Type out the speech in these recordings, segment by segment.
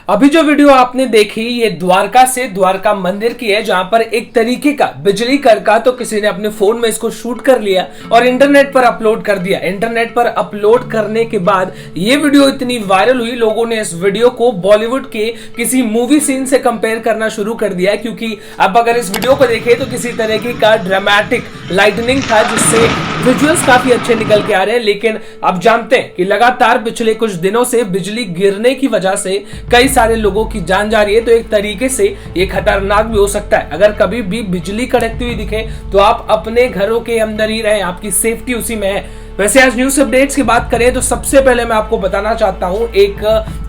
अभी जो वीडियो आपने देखी ये द्वारका से द्वारका मंदिर की है, जहां पर एक तरीके का बिजली करका तो किसी ने अपने फोन में इसको शूट कर लिया और इंटरनेट पर अपलोड कर दिया। इंटरनेट पर अपलोड करने के बाद ये वीडियो इतनी वायरल हुई, लोगों ने इस वीडियो को बॉलीवुड के किसी मूवी सीन से कंपेयर करना शुरू कर दिया, क्योंकि अब अगर इस वीडियो को देखें तो किसी तरीके का ड्रामेटिक लाइटनिंग था जिससे विजुअल्स काफी अच्छे निकल के आ रहे हैं। लेकिन अब जानते हैं कि लगातार पिछले कुछ दिनों से बिजली गिरने की वजह से कई सारे लोगों की जान जा रही है, तो एक तरीके से ये खतरनाक भी हो सकता है। अगर कभी भी बिजली कड़कती हुई दिखे तो आप अपने घरों के अंदर ही रहें, आपकी सेफ्टी उसी में है। वैसे आज न्यूज अपडेट्स की बात करें तो सबसे पहले मैं आपको बताना चाहता हूं, एक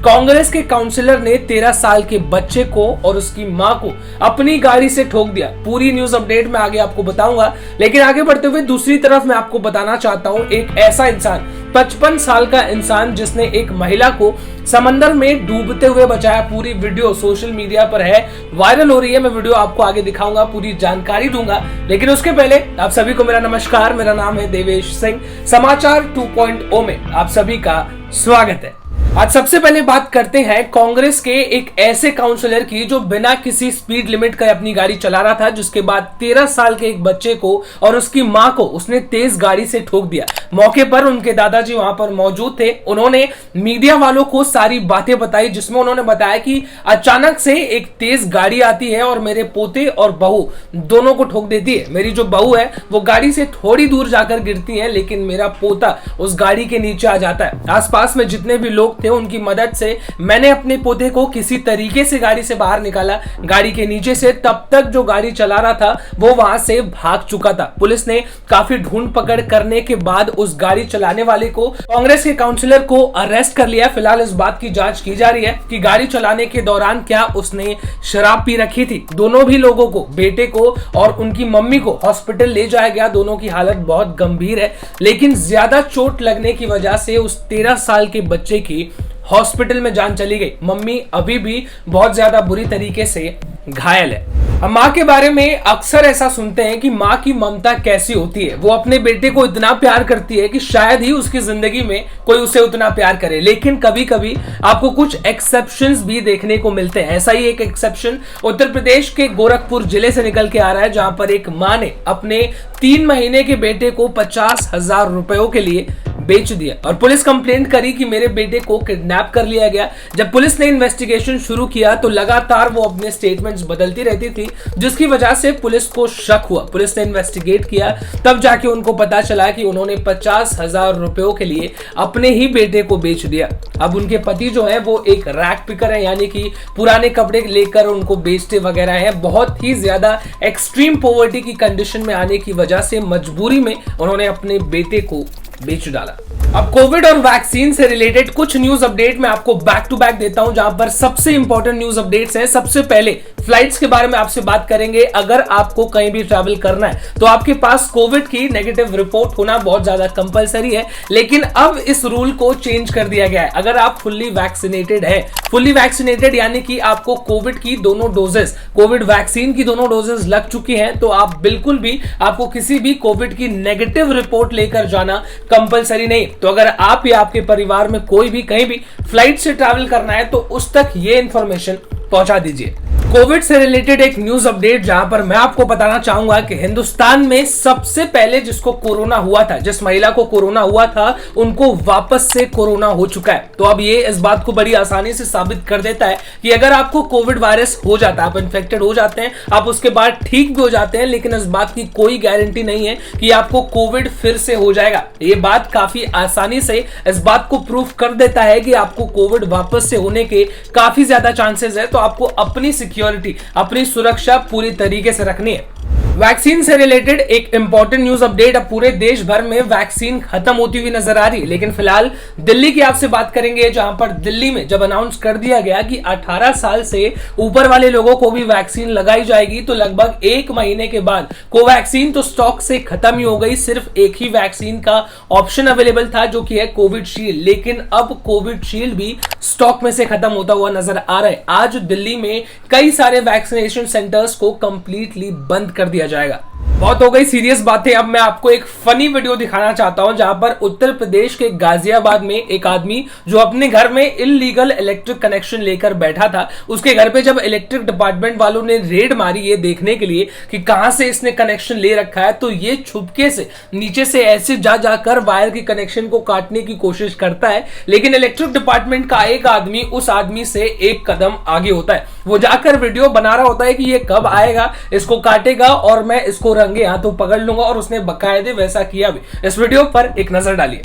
कांग्रेस के काउंसलर ने 13 साल के बच्चे को और उसकी मां को अपनी गाड़ी से ठोक दिया। पूरी न्यूज अपडेट में आगे आपको बताऊंगा, लेकिन आगे बढ़ते हुए दूसरी तरफ मैं आपको बताना चाहता हूं, एक ऐसा इंसान 55 साल का इंसान जिसने एक महिला को समंदर में डूबते हुए बचाया। पूरी वीडियो सोशल मीडिया पर है, वायरल हो रही है। मैं वीडियो आपको आगे दिखाऊंगा, पूरी जानकारी दूंगा, लेकिन उसके पहले आप सभी को मेरा नमस्कार। मेरा नाम है देवेश सिंह। समाचार 2.0 में आप सभी का स्वागत है। आज सबसे पहले बात करते हैं कांग्रेस के एक ऐसे काउंसलर की जो बिना किसी स्पीड लिमिट का अपनी गाड़ी चला रहा था, जिसके बाद 13 साल के एक बच्चे को और उसकी मां को उसने तेज गाड़ी से ठोक दिया। मौके पर उनके दादाजी वहां पर मौजूद थे। उन्होंने मीडिया वालों को सारी बातें बताई, जिसमें उन्होंने बताया कि अचानक से एक तेज गाड़ी आती है और मेरे पोते और बहू दोनों को ठोक देती है। मेरी जो बहू है वो गाड़ी से थोड़ी दूर जाकर गिरती है, लेकिन मेरा पोता उस गाड़ी के नीचे आ जाता है। आसपास में जितने भी लोग थे उनकी मदद से मैंने अपने पोते को किसी तरीके से गाड़ी से बाहर निकाला, गाड़ी के नीचे से। तब तक जो गाड़ी चला रहा था वो वहां से भाग चुका था। पुलिस ने काफी ढूंढ पकड़ करने के बाद उस गाड़ी चलाने वाले को, कांग्रेस के काउंसलर को अरेस्ट कर लिया। फिलहाल इस बात की जांच की जा रही है कि गाड़ी चलाने के दौरान क्या उसने शराब पी रखी थी। दोनों भी लोगों को, बेटे को और उनकी मम्मी को हॉस्पिटल ले जाया गया। दोनों की हालत बहुत गंभीर है, लेकिन ज्यादा चोट लगने की वजह से उस 13 साल के बच्चे की हॉस्पिटल में जान चली गई। मम्मी अभी भी बहुत ज्यादा बुरी तरीके से घायल है। हम माँ के बारे में अक्सर ऐसा सुनते हैं कि माँ की ममता कैसी होती है। वो अपने बेटे को इतना प्यार करती है कि शायद ही उसकी जिंदगी में कोई उसे उतना प्यार करे। लेकिन कभी कभी आपको कुछ एक्सेप्शंस भी देखने को मिलते हैं। ऐसा ही एक एक्सेप्शन उत्तर प्रदेश के गोरखपुर जिले से निकल के आ रहा है, जहां पर एक माँ ने अपने 3 महीने के बेटे को 50,000 रुपयों के लिए बेच दिया और पुलिस कंप्लेंट करी कि मेरे बेटे को किडनैप कर लिया गया। जब पुलिस ने इन्वेस्टिगेशन शुरू किया तो लगातार वो अपने स्टेटमेंट्स बदलती रहती थी, जिसकी वजह से पुलिस को शक हुआ। पुलिस ने इन्वेस्टिगेट किया, तब जाके उनको पता चला कि उन्होंने 50,000 रुपयों के लिए अपने ही बेटे को बेच दिया। अब उनके पति जो है वो एक रैक पिकर है, यानी कि पुराने कपड़े लेकर उनको बेचते वगैरह है। बहुत ही ज्यादा एक्सट्रीम पॉवर्टी की कंडीशन में आने की वजह से मजबूरी में उन्होंने अपने बेटे को बेच डाला। अब कोविड और वैक्सीन से रिलेटेड कुछ न्यूज अपडेट मैं आपको बैक टू बैक देता हूं, जहां पर सबसे इंपॉर्टेंट न्यूज अपडेट्स हैं। सबसे पहले फ्लाइट्स के बारे में आपसे बात करेंगे। अगर आपको कहीं भी ट्रैवल करना है तो आपके पास कोविड की नेगेटिव रिपोर्ट होना बहुत ज्यादा कंपलसरी है, लेकिन अब इस रूल को चेंज कर दिया गया है। अगर आप फुल्ली वैक्सीनेटेड है, फुल्ली वैक्सीनेटेड यानी कि आपको कोविड की दोनों डोजेस, कोविड वैक्सीन की दोनों डोजेस लग चुकी हैं, तो आप बिल्कुल भी, आपको किसी भी कोविड की नेगेटिव रिपोर्ट लेकर जाना कंपलसरी नहीं। तो अगर आप या आपके परिवार में कोई भी कहीं भी फ्लाइट से ट्रैवल करना है तो उस तक ये इंफॉर्मेशन पहुंचा दीजिए। कोविड से रिलेटेड एक न्यूज अपडेट, जहां पर मैं आपको बताना चाहूंगा कि हिंदुस्तान में सबसे पहले जिसको कोरोना हुआ था, जिस महिला को कोरोना हुआ था, उनको वापस से कोरोना हो चुका है। तो अब ये इस बात को बड़ी आसानी से साबित कर देता है कि अगर आपको कोविड वायरस हो जाता है, आप इन्फेक्टेड हो जाते हैं, आप उसके बाद ठीक भी हो जाते हैं, लेकिन इस बात की कोई गारंटी नहीं है कि आपको कोविड फिर से हो जाएगा। ये बात काफी आसानी से इस बात को प्रूफ कर देता है कि आपको कोविड वापस से होने के काफी ज्यादा चांसेस है। तो आपको अपनी सिक्योरिटी, अपनी सुरक्षा पूरी तरीके से रखनी है। वैक्सीन से रिलेटेड एक इंपॉर्टेंट न्यूज अपडेट, अब पूरे देश भर में वैक्सीन खत्म होती हुई नजर आ रही है, लेकिन फिलहाल दिल्ली की आपसे बात करेंगे, जहां पर दिल्ली में जब अनाउंस कर दिया गया कि 18 साल से ऊपर वाले लोगों को भी वैक्सीन लगाई जाएगी, तो लगभग 1 महीने के बाद कोवैक्सीन तो स्टॉक से खत्म ही हो गई। सिर्फ एक ही वैक्सीन का ऑप्शन अवेलेबल था, जो कि है कोविशील्ड, लेकिन अब कोविशील्ड भी स्टॉक में से खत्म होता हुआ नजर आ रहा है। आज दिल्ली में कई सारे वैक्सीनेशन सेंटर्स को कंप्लीटली बंद कर दिया दिया जाएगा। बहुत हो गई सीरियस बातें, अब मैं आपको एक फनी वीडियो दिखाना चाहता हूं जहां पर उत्तर प्रदेश के गाजियाबाद में एक आदमी जो अपने घर में इल्लीगल इलेक्ट्रिक कनेक्शन लेकर बैठा था, उसके घर पे जब इलेक्ट्रिक डिपार्टमेंट वालों ने रेड मारी ये देखने के लिए कि कहां से इसने कनेक्शन ले रखा है, तो ये छुपके से नीचे से ऐसे जा जाकर वायर की कनेक्शन को काटने की कोशिश करता है। लेकिन इलेक्ट्रिक डिपार्टमेंट का एक आदमी उस आदमी से एक कदम आगे होता है, वो जाकर वीडियो बना रहा होता है कि ये कब आएगा, इसको काटेगा और मैं इसको रंगे हाथों पकड़ लूंगा, और उसने बकायदे वैसा किया भी। इस वीडियो पर एक नजर डालिए।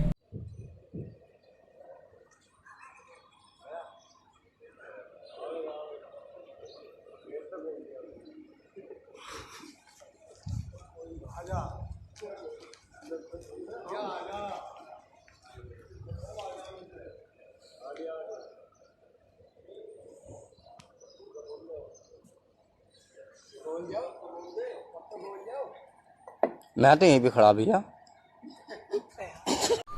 मैं तो यहीं पे खड़ा भैया।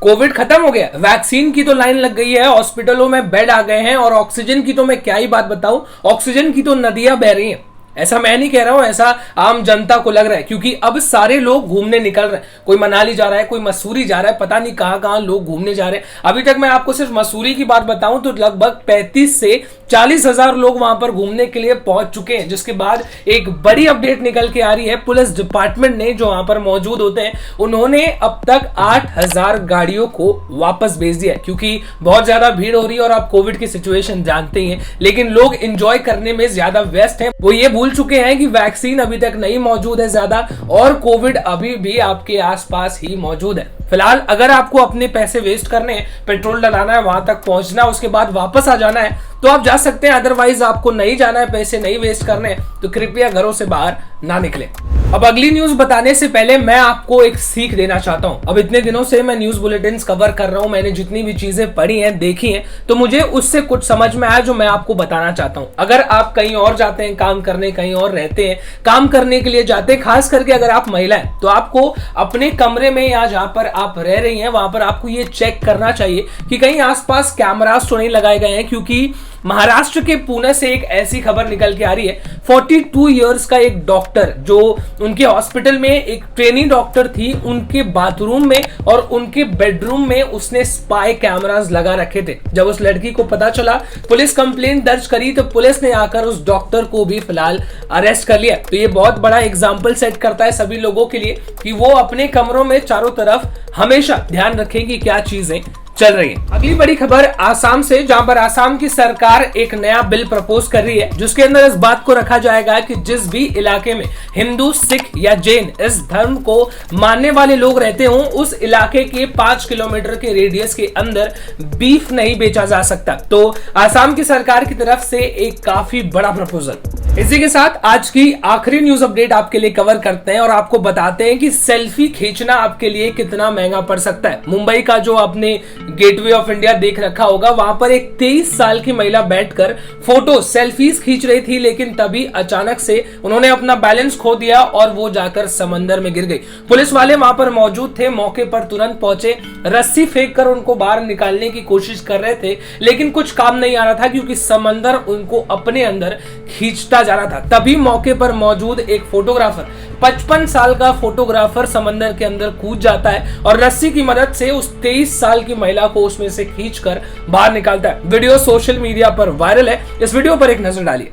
कोविड खत्म हो गया, वैक्सीन की तो लाइन लग गई है, हॉस्पिटलों में बेड आ गए हैं, और ऑक्सीजन की तो मैं क्या ही बात बताऊं, ऑक्सीजन की तो नदियां बह रही हैं। ऐसा मैं नहीं कह रहा हूं, ऐसा आम जनता को लग रहा है, क्योंकि अब सारे लोग घूमने निकल रहे हैं। कोई मनाली जा रहा है, कोई मसूरी जा रहा है, पता नहीं कहां कहां लोग घूमने जा रहे हैं। अभी तक मैं आपको सिर्फ मसूरी की बात बताऊं तो लगभग 35 से 40 हजार लोग वहां पर घूमने के लिए पहुंच चुके हैं। जिसके बाद एक बड़ी अपडेट निकल के आ रही है, पुलिस डिपार्टमेंट ने जो वहां पर मौजूद होते हैं उन्होंने अब तक 8000 गाड़ियों को वापस भेज दिया, क्योंकि बहुत ज्यादा भीड़ हो रही है और आप कोविड की सिचुएशन जानते ही हैं। लेकिन लोग एंजॉय करने में ज्यादा व्यस्त हैं, वो ये भूल चुके हैं कि वैक्सीन अभी तक नहीं मौजूद है ज्यादा, और कोविड अभी भी आपके आसपास ही मौजूद है। फिलहाल अगर आपको अपने पैसे वेस्ट करने हैं, पेट्रोल डलाना है, वहां तक पहुंचना, उसके बाद वापस आ जाना है, तो आप जा सकते हैं। अदरवाइज आपको नहीं जाना है, पैसे नहीं वेस्ट करने हैं, तो कृपया घरों से बाहर ना निकले। अब अगली न्यूज बताने से पहले मैं आपको एक सीख देना चाहता हूं। अब इतने दिनों से मैं न्यूज बुलेटिन कवर कर रहा हूं, मैंने जितनी भी चीजें पढ़ी हैं, देखी हैं, तो मुझे उससे कुछ समझ में आया जो मैं आपको बताना चाहता हूं। अगर आप कहीं और जाते हैं काम करने, कहीं और रहते हैं, काम करने के लिए जाते हैं, खास करके अगर आप महिला हैं, तो आपको अपने कमरे में या जहां पर आप रह रही हैं वहां पर आपको ये चेक करना चाहिए कि कहीं आसपास कैमरास तो नहीं लगाए गए हैं, क्योंकि महाराष्ट्र के पुणे से एक ऐसी खबर निकल के आ रही है। 42 इयर्स का एक डॉक्टर जो उनके हॉस्पिटल में एक ट्रेनी डॉक्टर थी, उनके बाथरूम में और उनके बेडरूम में उसने स्पाई कैमरास लगा रखे थे। जब उस लड़की को पता चला, पुलिस कंप्लेंट दर्ज करी, तो पुलिस ने आकर उस डॉक्टर को भी फिलहाल अरेस्ट कर लिया। तो ये बहुत बड़ा एग्जाम्पल सेट करता है सभी लोगों के लिए कि वो अपने कमरों में चारों तरफ हमेशा ध्यान रखें कि क्या चीजें चल रही है। अगली बड़ी खबर आसाम से, जहां पर आसाम की सरकार एक नया बिल प्रपोज कर रही है, जिसके अंदर इस बात को रखा जाएगा कि जिस भी इलाके में हिंदू, सिख या जैन इस धर्म को मानने वाले लोग रहते हों, उस इलाके के 5 किलोमीटर के रेडियस के अंदर बीफ नहीं बेचा जा सकता। तो आसाम की सरकार की तरफ से एक काफी बड़ा प्रपोजल। इसी के साथ आज की आखिरी न्यूज अपडेट आपके लिए कवर करते हैं और आपको बताते हैं कि सेल्फी खींचना आपके लिए कितना महंगा पड़ सकता है। मुंबई का जो आपने गेटवे ऑफ इंडिया देख रखा होगा, वहां पर एक 23 साल की महिला बैठकर फोटो सेल्फीज खींच रही थी, लेकिन तभी अचानक से उन्होंने अपना बैलेंस खो दिया और वो जाकर समंदर में गिर गई। पुलिस वाले वहां पर मौजूद थे, मौके पर तुरंत पहुंचे, रस्सी फेंक कर उनको बाहर निकालने की कोशिश कर रहे थे, लेकिन कुछ काम नहीं आ रहा था, क्योंकि समंदर उनको अपने अंदर खींचता जा रहा था। तभी मौके पर मौजूद एक फोटोग्राफर, 55 साल का फोटोग्राफर समंदर के अंदर कूद जाता है और रस्सी की मदद से उस 23 साल की महिला को उसमें से खींचकर बाहर निकालता है। वीडियो सोशल मीडिया पर वायरल है, इस वीडियो पर एक नजर डालिए।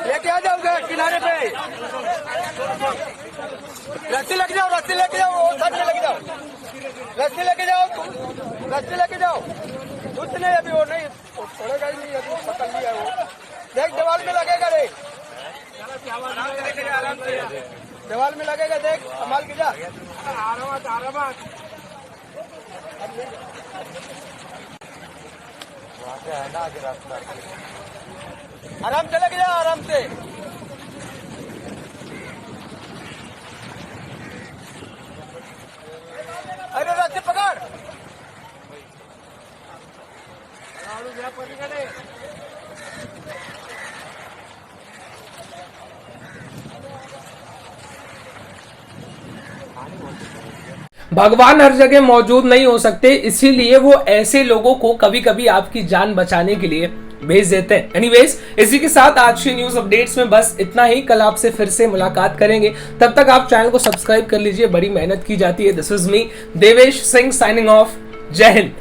लेके आ जाओ किनारे पे, रस्सी लेके जाओ, रस्सी लेके जाओ, वो साइड में लेके जाओ, रस्सी लेके जाओ, रस्सी लेके जाओ। कुछ नहीं, अभी वो नहीं छोड़ेगा ही नहीं, अभी पकड़ लिया वो। देख दीवार में लगेगा रे, दीवार में लगेगा, देख संभाल के जा, आराम है ना, आगे रास्ता आराम से लेके जाओ, आराम से। अरे रस्सी पकड़, भगवान हर जगह मौजूद नहीं हो सकते, इसीलिए वो ऐसे लोगों को कभी कभी आपकी जान बचाने के लिए भेज देते हैं। एनीवेज, इसी के साथ आज की न्यूज अपडेट्स में बस इतना ही। कल आपसे फिर से मुलाकात करेंगे, तब तक आप चैनल को सब्सक्राइब कर लीजिए, बड़ी मेहनत की जाती है। This is me Devesh Singh signing off. जय हिंद।